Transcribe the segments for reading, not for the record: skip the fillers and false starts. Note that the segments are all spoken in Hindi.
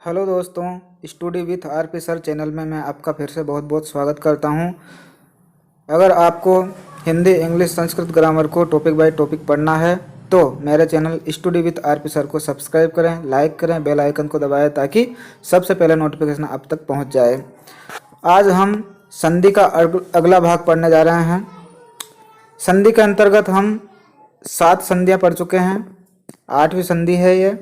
हेलो दोस्तों, study with RP sir channel में मैं आपका फिर से बहुत बहुत स्वागत करता हूं। अगर आपको हिंदी, इंग्लिश, संस्कृत ग्रामर को टॉपिक बाय टॉपिक पढ़ना है तो मेरे channel study with RP sir को सब्सक्राइब करें, लाइक करें, बेल आइकन को दबाएं ताकि सबसे पहले नोटिफिकेशन आप तक पहुंच जाए। आज हम संधि का अगला भाग पढ़ने जा रहे हैं। संधि के अंतर्गत हम 7 संधियाँ पढ़ चुके हैं। 8वीं संधि है ये।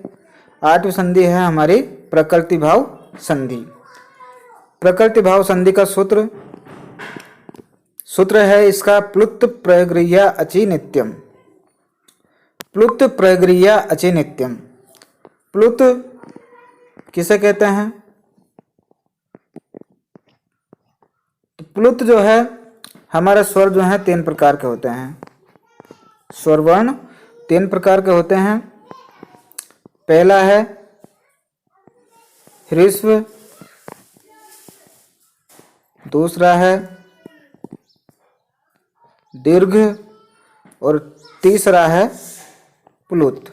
8वीं संधि है हमारी प्रकृति भाव संधि। प्रकृति भाव संधि का सूत्र है इसका प्लुत प्रगृह्य अचि नित्यम। प्लुत प्रगृह्य अचि नित्यम। प्लुत किसे कहते हैं? प्लुत जो है हमारे स्वर जो हैं 3 प्रकार के होते हैं। स्वर वर्ण 3 प्रकार के होते हैं। पहला है ह्रस्व, दूसरा है दीर्घ और तीसरा है प्लुत।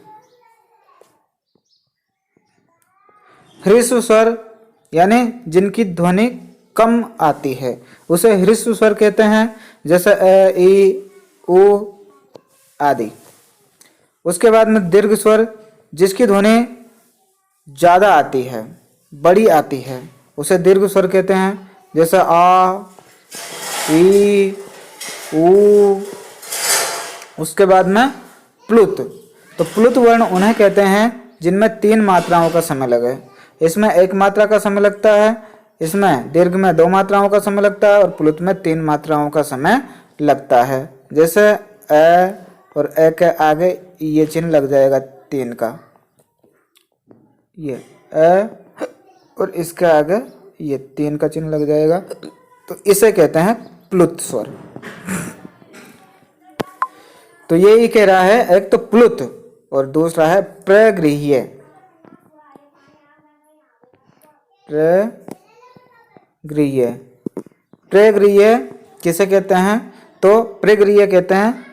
ह्रस्व स्वर यानी जिनकी ध्वनि कम आती है उसे ह्रस्व स्वर कहते हैं, जैसे अ, ई, उ आदि। उसके बाद में दीर्घ स्वर जिसकी ध्वनि ज़्यादा आती है, बड़ी आती है, उसे दीर्घ स्वर कहते हैं, जैसे आ, ई, उ। उसके बाद में प्लुत। तो प्लुत वर्ण उन्हें कहते हैं जिनमें 3 मात्राओं का समय लगे। इसमें 1 मात्रा का समय लगता है, इसमें दीर्घ में 2 मात्राओं का समय लगता है और प्लुत में 3 मात्राओं का समय लगता है। जैसे अ और ए के आगे ये चिन्ह लग जाएगा 3 का, ये अ और इसके आगे ये 3 का चिन्ह लग जाएगा, तो इसे कहते हैं प्लुत स्वर। तो ये ही कह रहा है, एक तो प्लुत और दूसरा है प्रगृह्य। प्रगृह्य प्रगृह्य किसे कहते हैं? तो प्रगृह्य कहते हैं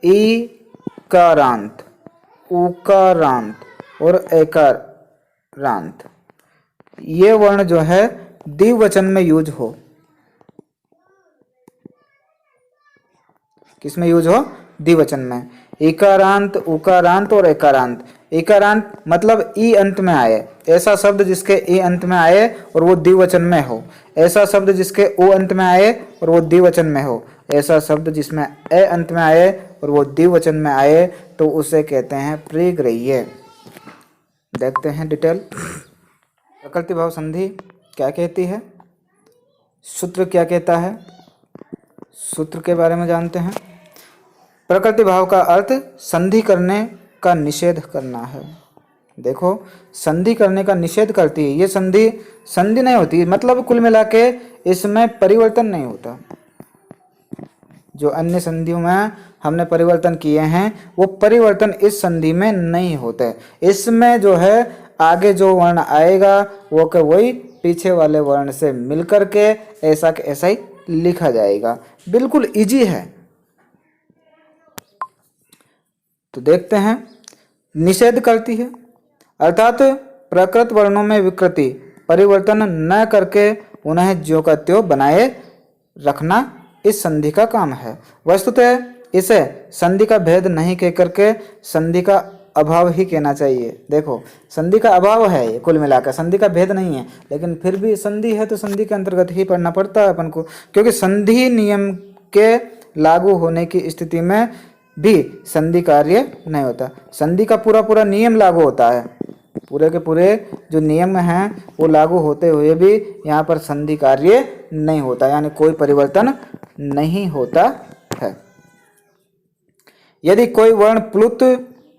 ईकारांत, उकारांत और एकारांत। ये वर्ण जो है द्विवचन में यूज हो। किसमें यूज हो? द्विवचन में। इकारांत, उकारांत और एकारांत। इकारांत मतलब ई अंत में आए, ऐसा शब्द जिसके ई अंत में आए और वो द्विवचन में हो। ऐसा शब्द जिसके उ अंत में आए और वो द्विवचन में हो। ऐसा शब्द जिसमें ए अंत में आए और वो द्विवचन में आए तो उसे कहते हैं प्रगृह्य। देखते हैं डिटेल। प्रकृति भाव संधि क्या कहती है, सूत्र क्या कहता है, सूत्र के बारे में जानते हैं। प्रकृति भाव का अर्थ संधि करने का निषेध करना है। देखो, संधि करने का निषेध करती है। ये संधि नहीं होती, मतलब कुल मिला के इसमें परिवर्तन नहीं होता। जो अन्य संधियों में हमने परिवर्तन किए हैं वो परिवर्तन इस संधि में नहीं होते। इसमें जो है आगे जो वर्ण आएगा वो के वही पीछे वाले वर्ण से मिलकर के ऐसा के ऐसा ही लिखा जाएगा। बिल्कुल इजी है। तो देखते हैं, निषेध करती है अर्थात प्रकृत वर्णों में विकृति परिवर्तन न करके उन्हें ज्यों का त्यों बनाए रखना इस संधि का काम है। वस्तुतः इसे संधि का भेद नहीं कह करके संधि का अभाव ही कहना चाहिए। देखो, संधि का अभाव है ये, कुल मिलाकर संधि का भेद नहीं है, लेकिन फिर भी संधि है तो संधि के अंतर्गत ही पढ़ना पड़ता है अपन को, क्योंकि संधि नियम के लागू होने की स्थिति में भी संधि कार्य नहीं होता। संधि का पूरा नियम लागू होता है, पूरे के पूरे जो नियम हैं वो लागू होते हुए भी यहाँ पर संधि कार्य नहीं होता, यानी कोई परिवर्तन नहीं होता है। यदि कोई वर्ण प्लुत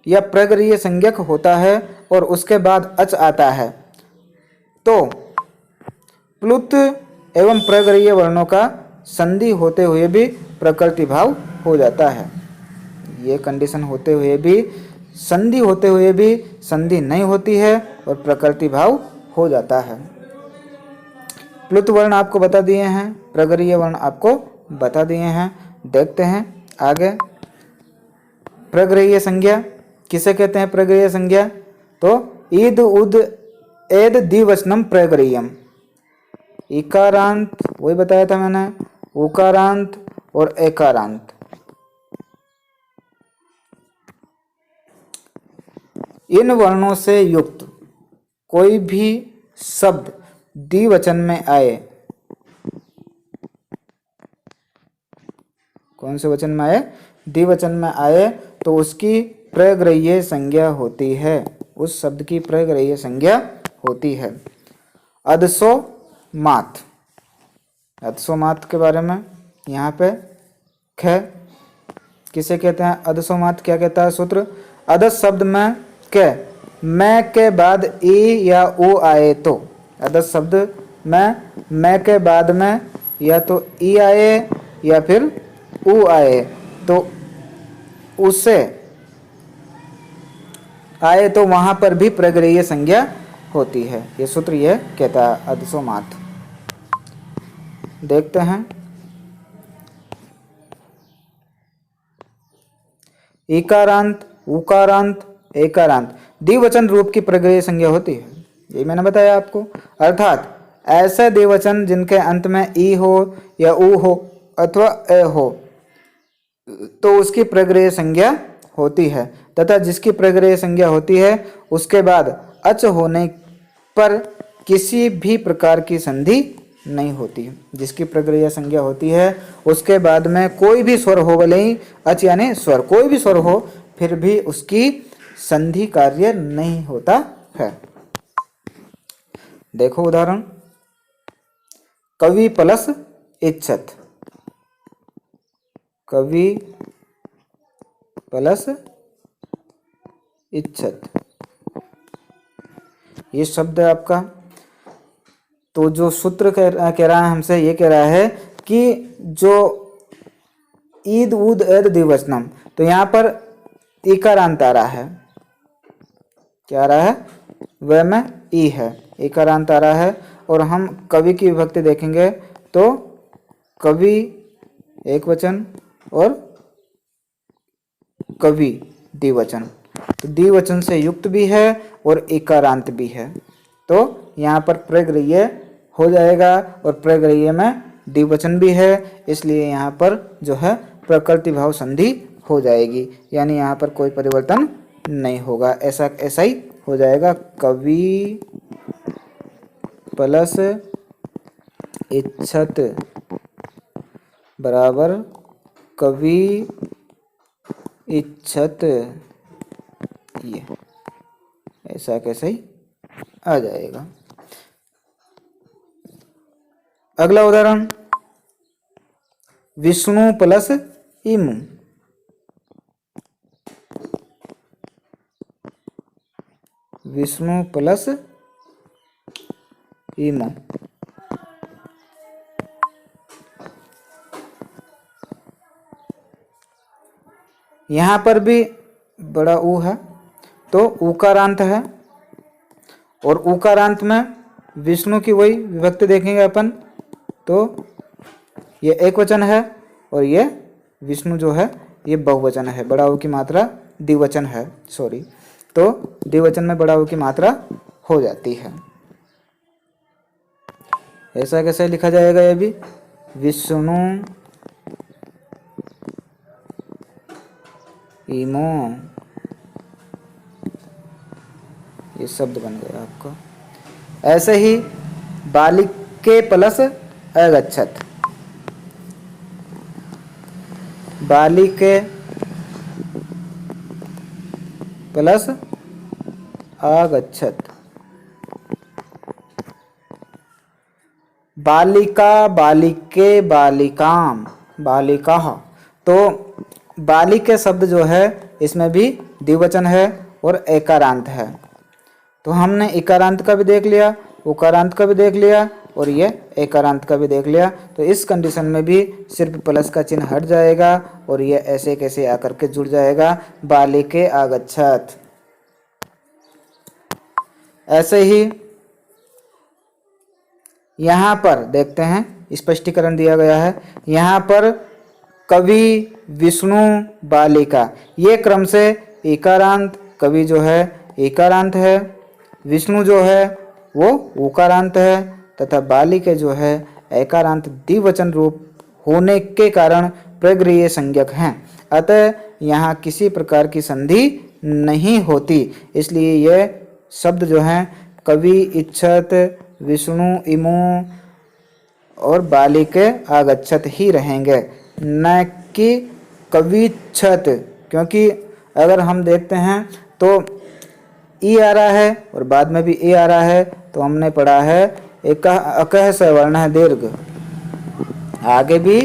या प्रगृह्य संज्ञक होता है और उसके बाद अच आता है तो प्लुत एवं प्रगृह्य वर्णों का संधि होते हुए भी प्रकृति भाव हो जाता है। ये कंडीशन होते हुए भी, संधि होते हुए भी संधि नहीं होती है और प्रकृति भाव हो जाता है। प्लुत वर्ण आपको बता दिए हैं, प्रगृह्य वर्ण आपको बता दिए हैं। देखते हैं आगे। प्रगृह्य संज्ञा किसे कहते हैं? प्रगृह्य संज्ञा तो ईद, उद, एद द्विवचनम प्रगरीयम। इकारांत वही बताया था मैंने, उकारांत और एकारांत, इन वर्णों से युक्त कोई भी शब्द द्विवचन में आए, कौन से वचन में आए, द्विवचन में आए, तो उसकी प्रग्रह्य संज्ञा होती है, उस शब्द की प्रग्रह्य संज्ञा होती है। अदसो मात, अदसो मात के बारे में यहाँ पे ख किसे कहते हैं, अदसो मात क्या कहता है सूत्र, अदस शब्द में के मैं के बाद ई या ओ आए तो, अदस शब्द में मैं के बाद में या तो ई आए या फिर ऊ आए, तो उससे आए तो वहां पर भी प्रग्रह्य संज्ञा होती है। ये सूत्र ये कहता है अदसो मात। देखते हैं, इकारांत, उकारांत, एकारांत द्विवचन रूप की प्रग्रह्य संज्ञा होती है, ये मैंने बताया आपको। अर्थात ऐसे द्विवचन जिनके अंत में ई हो या ऊ हो अथवा ए हो, तो उसकी प्रग्रह्य संज्ञा होती है, तथा जिसकी प्रग्रह्य संज्ञा होती है उसके बाद अच होने पर किसी भी प्रकार की संधि नहीं होती। जिसकी प्रग्रह्य संज्ञा होती है उसके बाद में कोई भी स्वर हो, भले ही अच यानी स्वर, कोई भी स्वर हो, फिर भी उसकी संधि कार्य नहीं होता है। देखो उदाहरण, कवि प्लस इच्छत, कवि प्लस इच्छत, ये शब्द है आपका। तो जो सूत्र कह रहा है हमसे, ये कह रहा है कि जो ईद उद एद द्विवचनम, तो यहाँ पर इकारांत आ रहा है, क्या आ रहा है, वह में ई है, इकारांत आ रहा है। और हम कवि की विभक्ति देखेंगे तो कवि एक वचन और कवि द्विवचन, तो द्विवचन से युक्त भी है और इकारांत भी है, तो यहाँ पर प्रग्रह्य हो जाएगा और प्रग्रह्य में द्विवचन भी है, इसलिए यहाँ पर जो है प्रकृति भाव संधि हो जाएगी, यानी यहाँ पर कोई परिवर्तन नहीं होगा, ऐसा ही हो जाएगा। कवि प्लस इच्छत बराबर कवि इच्छत, ये ऐसा कैसे ही आ जाएगा। अगला उदाहरण, विष्णु प्लस इमु, विष्णु प्लस इमु, यहाँ पर भी बड़ा ऊ है, तो उकारांत है, और उकारांत में विष्णु की वही विभक्ति देखेंगे अपन, तो ये एक वचन है और ये विष्णु जो है ये बहुवचन है, बड़ा ऊ की मात्रा द्विवचन है, सॉरी, तो द्विवचन में बड़ा ऊ की मात्रा हो जाती है। ऐसा कैसे लिखा जाएगा, ये भी विष्णु इमो, ये शब्द बन गया आपका। ऐसे ही बालिके प्लस अगच्छत, बालिके प्लस आगच्छत, बालिका बालिके बालिकाम बालिका, तो बालिके शब्द जो है इसमें भी द्विवचन है और एकारांत है, तो हमने इकारांत का भी देख लिया, उकारांत का भी देख लिया और ये एकारांत का भी देख लिया। तो इस कंडीशन में भी सिर्फ प्लस का चिन्ह हट जाएगा और ये ऐसे कैसे आकर के जुड़ जाएगा, बालिके आगच्छत। ऐसे ही यहाँ पर देखते हैं, स्पष्टीकरण दिया गया है, यहाँ पर कवि विष्णु बालिका, ये क्रम से इकारांत, कवि जो है इकारांत है, विष्णु जो है वो उकारांत है तथा बालिके जो है एकारांत द्विवचन रूप होने के कारण प्रगृह्य संज्ञक हैं। अतः यहाँ किसी प्रकार की संधि नहीं होती, इसलिए यह शब्द जो हैं कवि, इच्छत, विष्णु, इमु और बालिके आगच्छत ही रहेंगे, न कि कविच्छत। क्योंकि अगर हम देखते हैं तो ई आ रहा है और बाद में भी ए आ रहा है, तो हमने पढ़ा है एक अकह से वर्ण है दीर्घ, आगे भी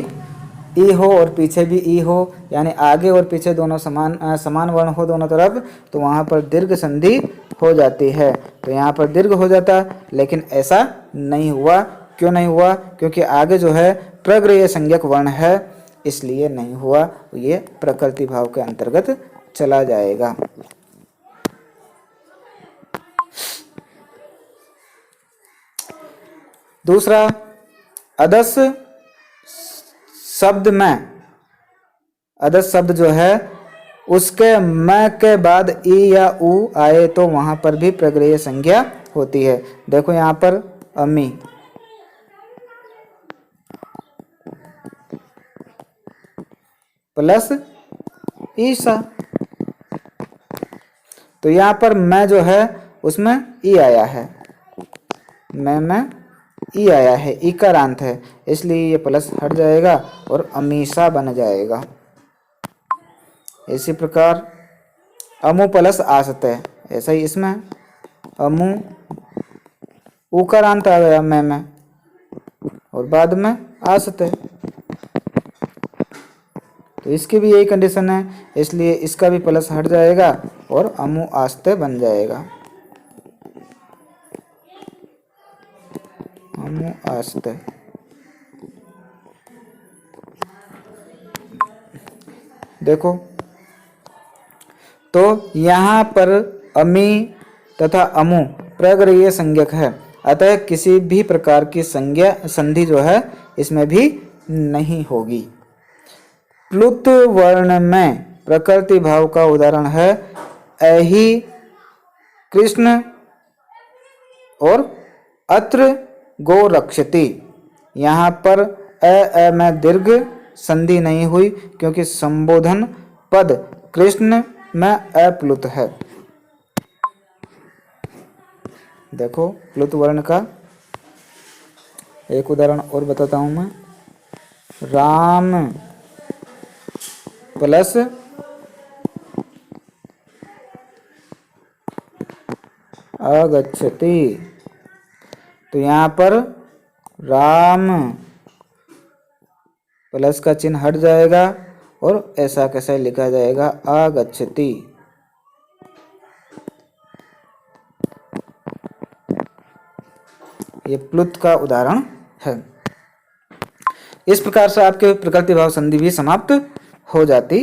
ई हो और पीछे भी ई हो, यानी आगे और पीछे दोनों समान वर्ण हो दोनों तरफ, तो वहाँ पर दीर्घ संधि हो जाती है। तो यहाँ पर दीर्घ हो जाता, लेकिन ऐसा नहीं हुआ। क्यों नहीं हुआ? क्योंकि आगे जो है प्रगृह्य संज्ञक वर्ण है, इसलिए नहीं हुआ। ये प्रकृति भाव के अंतर्गत चला जाएगा। दूसरा, अदस शब्द में, अदस शब्द जो है उसके म के बाद ई या उ आए तो वहां पर भी प्रगृह्य संज्ञा होती है। देखो यहाँ पर अमी, प्लस ईसा, तो यहाँ पर मैं जो है उसमें ई आया है, मैं में ई आया है, इकारांत है, इसलिए ये प्लस हट जाएगा और अमीसा बन जाएगा। इसी प्रकार अमु प्लस आसते, ऐसा ही इसमें अमु उकारांत आ गया मैं में, और बाद में आसते, तो इसकी भी यही कंडीशन है, इसलिए इसका भी प्लस हट जाएगा और अमु आस्ते बन जाएगा, अमु आस्ते। देखो तो यहाँ पर अमी तथा अमु प्रगृह्य संज्ञक है, अतः किसी भी प्रकार की संधि जो है इसमें भी नहीं होगी। प्लुत वर्ण में प्रकृति भाव का उदाहरण है ऐहि, कृष्ण और अत्र गो रक्षति। यहाँ पर अ में दीर्घ संधि नहीं हुई, क्योंकि संबोधन पद कृष्ण में अप्लुत है। देखो प्लुत वर्ण का एक उदाहरण और बताता हूं मैं, राम प्लस आगच्छति, तो यहाँ पर राम प्लस का चिन्ह हट जाएगा और ऐसा कैसे लिखा जाएगा, आगच्छति। ये प्लुत का उदाहरण है। इस प्रकार से आपके प्रकृति भाव संधि भी समाप्त हो जाती